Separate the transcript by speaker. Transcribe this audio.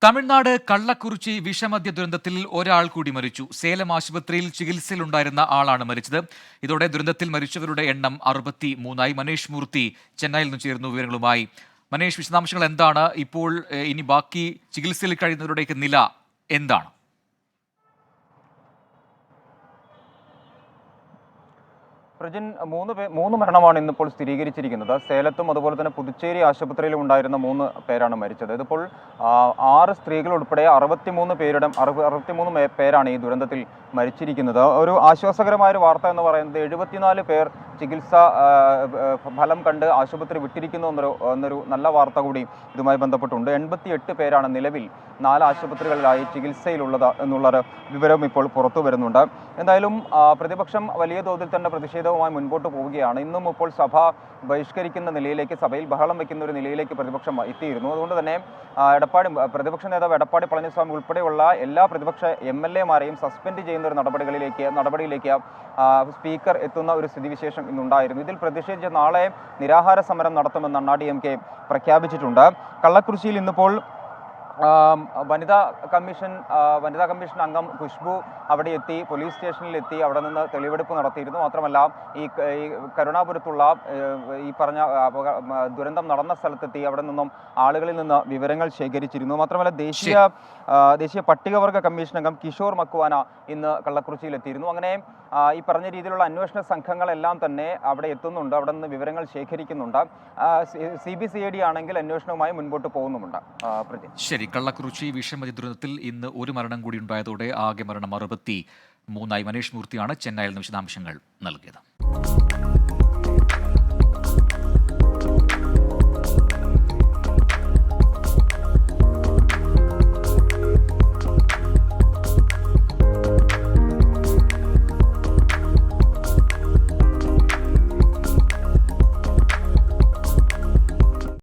Speaker 1: തമിഴ്നാട് കള്ളക്കുറിച്ചി വിഷമദ്യ ദുരന്തത്തിൽ ഒരാൾ കൂടി മരിച്ചു. സേലം ആശുപത്രിയിൽ ചികിത്സയിലുണ്ടായിരുന്ന ആളാണ് മരിച്ചത്. ഇതോടെ ദുരന്തത്തിൽ മരിച്ചവരുടെ എണ്ണം 63ആയി. മനീഷ് മൂർത്തി ചെന്നൈയിൽ നിന്ന് ചേരുന്നു വിവരങ്ങളുമായി. മനീഷ്, വിശദാംശങ്ങൾ എന്താണ്? ഇപ്പോൾ ഇനി ബാക്കി ചികിത്സയിൽ കഴിയുന്നവരുടെയൊക്കെ നില എന്താണ്?
Speaker 2: പ്രജിൻ, മൂന്ന് മരണമാണ് ഇന്നിപ്പോൾ സ്ഥിരീകരിച്ചിരിക്കുന്നത്. സേലത്തും അതുപോലെ തന്നെ പുതുച്ചേരി ആശുപത്രിയിലും ഉണ്ടായിരുന്ന 3 പേരാണ് മരിച്ചത്. ഇതിപ്പോൾ 6 സ്ത്രീകൾ ഉൾപ്പെടെ 63 പേരാണ് ഈ ദുരന്തത്തിൽ മരിച്ചിരിക്കുന്നത്. ഒരു ആശ്വാസകരമായ ഒരു വാർത്ത എന്ന് പറയുന്നത് 74 പേർ ചികിത്സ ഫലം കണ്ട് ആശുപത്രി വിട്ടിരിക്കുന്നു എന്നൊരു നല്ല വാർത്ത കൂടി ഇതുമായി ബന്ധപ്പെട്ടുണ്ട്. 88 പേരാണ് നിലവിൽ 4 ആശുപത്രികളിലായി ചികിത്സയിലുള്ളത് എന്നുള്ളൊരു വിവരം ഇപ്പോൾ പുറത്തു വരുന്നുണ്ട്. എന്തായാലും പ്രതിപക്ഷം വലിയ തോതിൽ തന്നെ പ്രതിഷേധവുമായി മുൻപോട്ട് പോവുകയാണ്. ഇന്നും ഇപ്പോൾ സഭ ബഹിഷ്കരിക്കുന്ന നിലയിലേക്ക്, സഭയിൽ ബഹളം വയ്ക്കുന്ന ഒരു നിലയിലേക്ക് പ്രതിപക്ഷം എത്തിയിരുന്നു. അതുകൊണ്ട് തന്നെ പ്രതിപക്ഷ നേതാവ് എടപ്പാടി പളനിസ്വാമി ഉൾപ്പെടെയുള്ള എല്ലാ പ്രതിപക്ഷ MLA-മാരെയും സസ്പെൻഡ് ചെയ്യുന്ന ഒരു നടപടിയിലേക്ക് സ്പീക്കർ എത്തുന്ന ഒരു സ്ഥിതിവിശേഷം ഇന്നുണ്ടായിരുന്നു. ഇതിൽ പ്രതിഷേധിച്ച് നാളെ നിരാഹാര സമരം നടത്തുമെന്ന് അണ്ണാ DMK പ്രഖ്യാപിച്ചിട്ടുണ്ട്. കള്ളക്കുറിശ്ശിയിൽ ഇന്നിപ്പോൾ വനിതാ കമ്മീഷൻ അംഗം ഖുഷ്ബു അവിടെ എത്തി, പോലീസ് സ്റ്റേഷനിലെത്തി അവിടെ നിന്ന് തെളിവെടുപ്പ് നടത്തിയിരുന്നു. മാത്രമല്ല ഈ കരുണാപുരത്തുള്ള ഈ പറഞ്ഞ ദുരന്തം നടന്ന സ്ഥലത്തെത്തി അവിടെ നിന്നും ആളുകളിൽ നിന്ന് വിവരങ്ങൾ ശേഖരിച്ചിരുന്നു. മാത്രമല്ല ദേശീയ പട്ടികവർഗ കമ്മീഷൻ അംഗം കിഷോർ മക്വാന ഇന്ന് കള്ളക്കുറിച്ചിയിലെത്തിയിരുന്നു. അങ്ങനെ ഈ പറഞ്ഞ രീതിയിലുള്ള അന്വേഷണ സംഘങ്ങളെല്ലാം തന്നെ അവിടെ എത്തുന്നുണ്ട്, അവിടെ നിന്ന് വിവരങ്ങൾ ശേഖരിക്കുന്നുണ്ട്. CBCID ആണെങ്കിൽ അന്വേഷണവുമായി മുൻപോട്ട് പോകുന്നുമുണ്ട്.
Speaker 1: ശരി, കള്ളക്കുറിച്ചി വിഷമദ്യ ദുരന്തത്തിൽ ഇന്ന് ഒരു മരണം കൂടി ഉണ്ടായതോടെ ആകെ മരണം 63ആയി. മനീഷ് മൂർത്തിയാണ് ചെന്നൈയിൽ നിന്ന് വിശദാംശങ്ങൾ നൽകിയത്.